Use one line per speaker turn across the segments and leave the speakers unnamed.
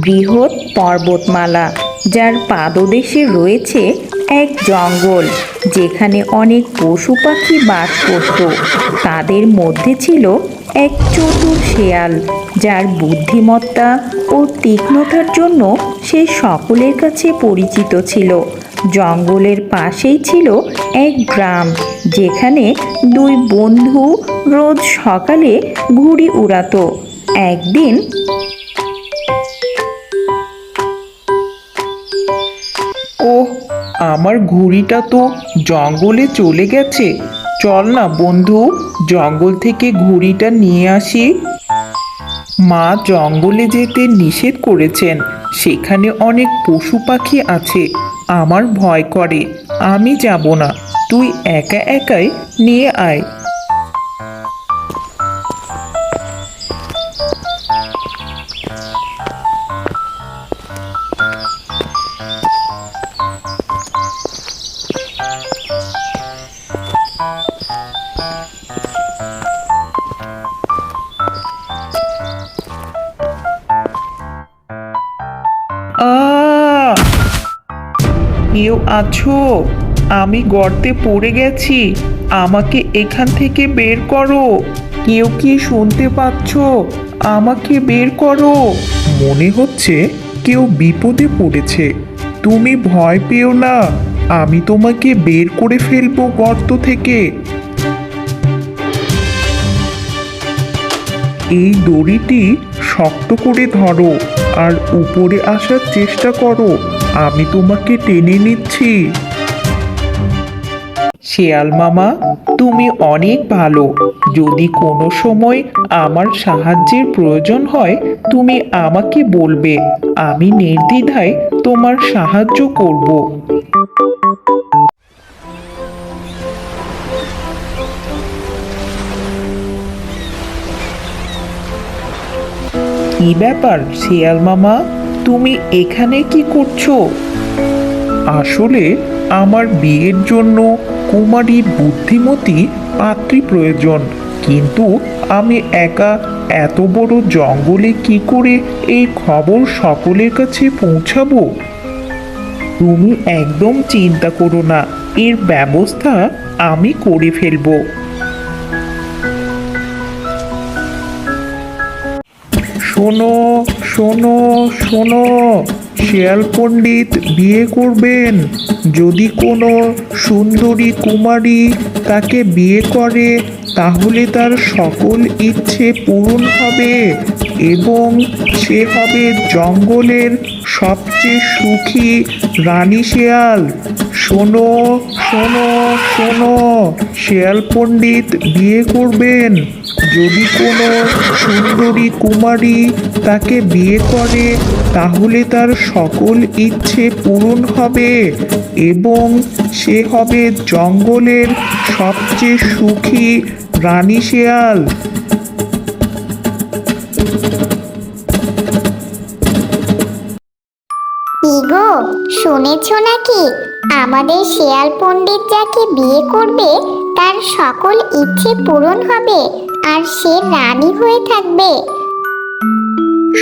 বৃহৎ পর্বতমালা, যার পাদদেশে রয়েছে এক জঙ্গল, যেখানে অনেক পশু পাখি বাস করত। তাদের মধ্যে ছিল এক চতুর শেয়াল, যার বুদ্ধিমত্তা ও তীক্ষ্ণতার জন্য সে সকলের কাছে পরিচিত ছিল। জঙ্গলের পাশেই ছিল এক গ্রাম, যেখানে দুই বন্ধু রোজ সকালে ঘুড়ি উড়াতো। একদিন
ওহ, আমার ঘুড়িটা তো জঙ্গলে চলে গেছে। চল না বন্ধু, জঙ্গল থেকে ঘুড়িটা নিয়ে আসি। মা জঙ্গলে যেতে নিষেধ করেছেন, সেখানে অনেক পশু পাখি আছে। আমার ভয় করে, আমি যাব না। তুই একা একাই নিয়ে আয়। কেউ আছো? আমি গর্তে পড়ে গেছি, আমাকে এখান থেকে বের করো। কেউ কি শুনতে পাচ্ছ? আমাকে বের করো। মনে হচ্ছে কেউ বিপদে পড়েছে। তুমি ভয় পেও না, আমি তোমাকে বের করে ফেলবো গর্ত থেকে। এই দড়িটি শক্ত করে ধরো আর উপরে আসার চেষ্টা করো। আমি তোমাকে টেনে নিচ্ছি। শেয়াল মামা, তুমি অনেক ভালো। যদি কোনো সময় আমার সাহায্যের প্রয়োজন হয়, তুমি আমাকে বলবে। আমি নির্দ্বিধায় তোমার সাহায্য করব। কি ব্যাপার শেয়াল মামা, তুমি এখানে কি করছো? আসলে আমার বিয়ের জন্য কুমারী বুদ্ধিমতী পাত্রী প্রয়োজন, কিন্তু আমি একা এত বড় জঙ্গলে কি করে এই খবর সকলের কাছে পৌঁছাবো? তুমি একদম চিন্তা করো না, এর ব্যবস্থা আমি করে ফেলবো। শোনো শোনো শোনো, শেয়াল পণ্ডিত বিয়ে করবেন। যদি কোনো সুন্দরী কুমারী তাকে বিয়ে করে, তাহলে তার সকল ইচ্ছে পূরণ হবে এবং সে হবে জঙ্গলের সবচেয়ে সুখী রানী শেয়াল। শোনো শোনো শোনো, শেয়াল পণ্ডিত বিয়ে করবেন। যদি কোনো সুন্দরী কুমারী তাকে বিয়ে করে, তাহলে তার সকল ইচ্ছে পূরণ হবে এবং সে হবে জঙ্গলের সবচেয়ে সুখী রানী শেয়াল।
ইগো, শুনেছো নাকি? আমাদের শেয়াল পণ্ডিত যাকে বিয়ে করবে, তার সকল ইচ্ছে পূরণ হবে আর সে রানী হয়ে থাকবে।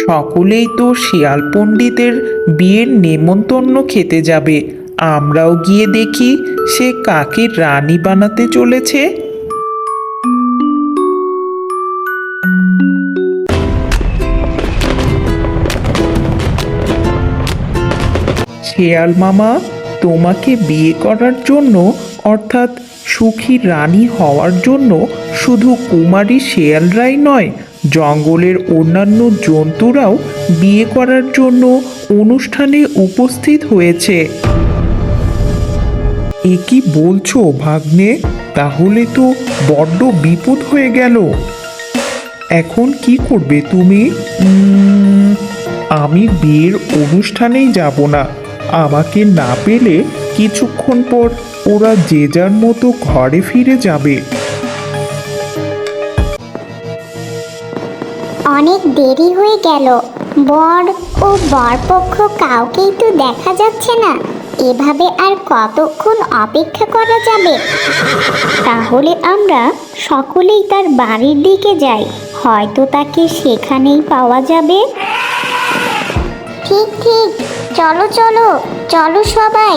সকলেই তো শিয়াল পণ্ডিতের বিয়ের নেমন্তন্ন খেতে যাবে। আমরাও গিয়ে দেখি সে কাকে রানী বানাতে চলেছে। শেয়াল মামা, তোমাকে বিয়ে করার জন্য, অর্থাৎ সুখী রানী হওয়ার জন্য শুধু কুমারী শেয়ালরাই নয়, জঙ্গলের অন্যান্য জন্তুরাও বিয়ে করার জন্য অনুষ্ঠানে উপস্থিত হয়েছে। এ কি বলছো ভাগ্নে? তাহলে তো বড্ড বিপদ হয়ে গেল। এখন কি করবে তুমি? আমি বিয়ের অনুষ্ঠানেই যাব না। আমাকে না পেলে কিছুক্ষণ পর ওরা যে যার মতো ঘরে ফিরে যাবে।
অনেক দেরি হয়ে গেল, বর ও বরপক্ষ কাউকেই তো দেখা যাচ্ছে না। এভাবে আর কতক্ষণ অপেক্ষা করা যাবে? তাহলে আমরা সকলেই তার বাড়ির দিকে যাই, হয়তো তাকে সেখানেই পাওয়া যাবে। ঠিক ঠিক, চলো চলো চলো সবাই।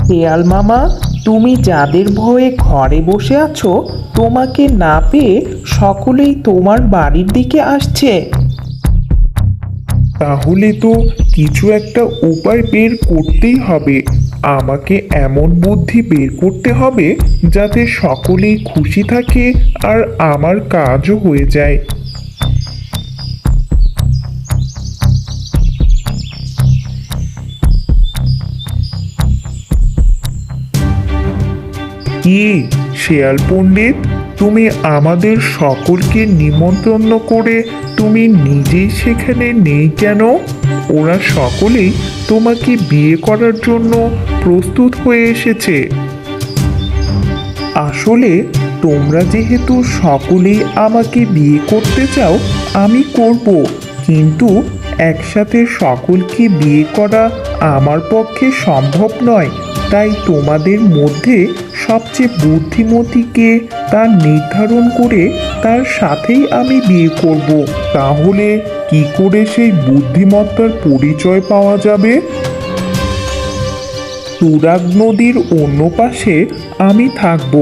শিয়াল মামা, তুমি যাদের ভয়ে ঘরে বসে আছো, তোমাকে না পেয়ে সকলেই তোমার বাড়ির দিকে আসছে। তাহলে তো কিছু একটা উপায় বের করতেই হবে। আমাকে এমন বুদ্ধি বের করতে হবে যাতে সকলেই খুশি থাকে আর আমার কাজও হয়ে যায়। কি শেয়াল পণ্ডিত, তুমি আমাদের সকলকে নিমন্ত্রণ করে তুমি নিজেই সেখানে নেই কেন? ওরা সকলেই তোমাকে বিয়ে করার জন্য প্রস্তুত হয়ে এসেছে। আসলে তোমরা যেহেতু সকলেই আমাকে বিয়ে করতে চাও, আমি করব, কিন্তু একসাথে সকলকে বিয়ে করা আমার পক্ষে সম্ভব নয়। তাই তোমাদের মধ্যে সবচেয়ে বুদ্ধিমতীকে তা নির্ধারণ করে তার সাথেই আমি বিয়ে করব। তাহলে কি করে সেই বুদ্ধিমত্তার পরিচয় পাওয়া যাবে? তুরাগ নদীর অন্য পাশে আমি থাকব,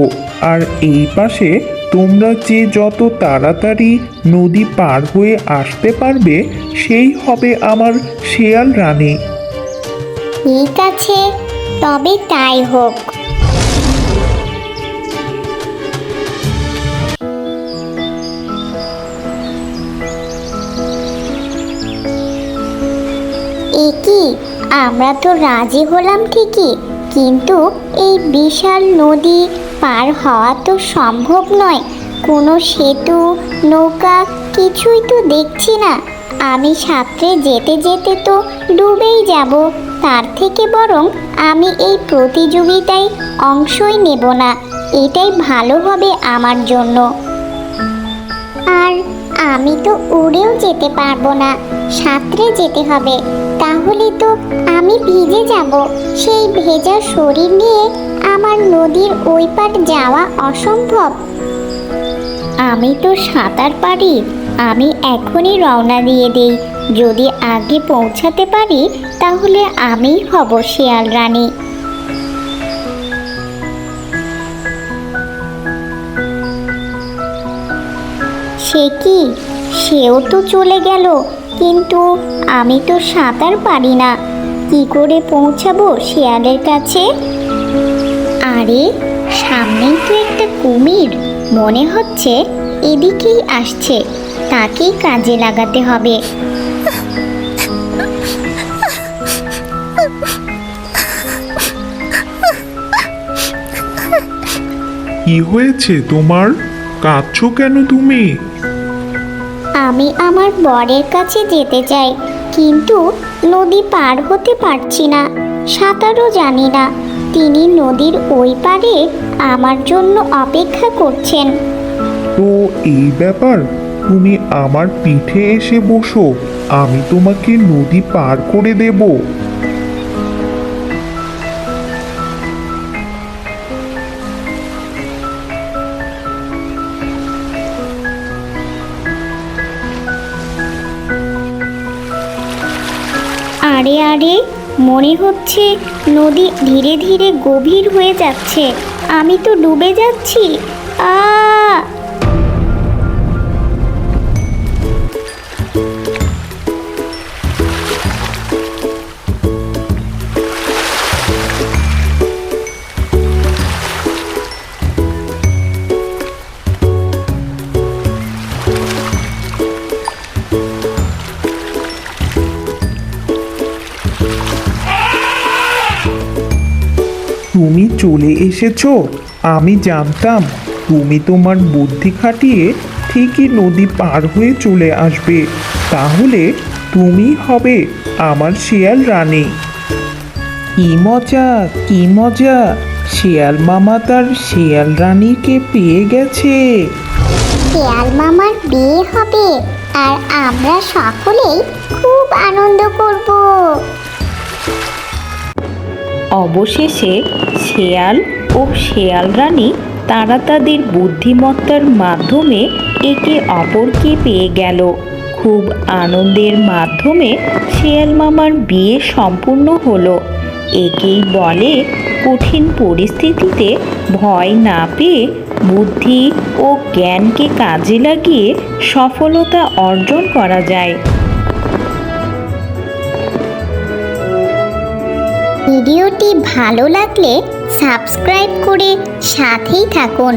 আর এই পাশে তোমরা যে যত তাড়াতাড়ি নদী পার হয়ে আসতে পারবে সেই হবে আমার শেয়াল রানী।
ঠিক আছে, তবে তাই হোক। একি, আমরা তো রাজি হলাম ঠিকই, কিন্তু এই বিশাল নদী পার হওয়া তো সম্ভব নয়। কোনো সেতু, নৌকা কিছুই তো দেখছি না। আমি সাঁতরে যেতে যেতে তো ডুবেই যাব। তার থেকে বরং আমি এই প্রতিযোগিতায় অংশই নেব না, এটাই ভালো হবে আমার জন্য। আর আমি তো উড়েও যেতে পারবো না, সাঁতরে যেতে হবে। তাহলে তো আমি ভিজে যাব। সেই ভেজা শরীর নিয়ে আমার নদীর ওই পার যাওয়া অসম্ভব। আমি তো সাঁতার পারি, আমি এখনই রওনা দিয়ে দেই। যদি আগে পৌঁছাতে পারি তাহলে আমিই হব শেয়াল রানী। সে কি, সেও তো চলে গেল, কিন্তু আমি তো সাঁতার পারি না। কি করে পৌঁছাবো শেয়ালের কাছে? আরে, সামনেই তো একটা কুমির, মনে হচ্ছে এদিকেই আসছে। তাকেই কাজে লাগাতে হবে।
কি হয়েছে তোমার? কাঁদছো কেন তুমি?
আমি আমার বরের কাছে যেতে চাই, কিন্তু নদী পার হতে পারছি না। সাঁতারও জানি না। তিনি নদীর ওই পারে আমার জন্য অপেক্ষা করছেন।
তো এই ব্যাপার, তুমি আমার পিঠে এসে বসো, আমি তোমাকে নদী পার করে দেব।
আরে আরে, মনে হচ্ছে নদী ধীরে ধীরে গভীর হয়ে যাচ্ছে। আমি তো ডুবে যাচ্ছি। আ
তুমি চলে এসেছো। আমি জানতাম তুমি তোমার বুদ্ধি খাটিয়ে ঠিকই নদী পার হয়ে চলে আসবে। তাহলে তুমি হবে আমার শিয়াল রানী। কি মজা, কি মজা! শিয়াল মামা তার শিয়াল রানীকে পেয়ে গেছে।
শিয়াল মামার বিয়ে হবে আর আমরা সকলেই খুব আনন্দ করব।
অবশেষে শেয়াল ও শেয়াল রানী তারা তাদের বুদ্ধিমত্তার মাধ্যমে একে অপরকে পেয়ে গেল। খুব আনন্দের মাধ্যমে শেয়াল মামার বিয়ে সম্পূর্ণ হলো। একেই বলে কঠিন পরিস্থিতিতে ভয় না পেয়ে বুদ্ধি ও জ্ঞানকে কাজে লাগিয়ে সফলতা অর্জন করা যায়।
ভিডিওটি ভালো লাগলে সাবস্ক্রাইব করে সাথেই থাকুন।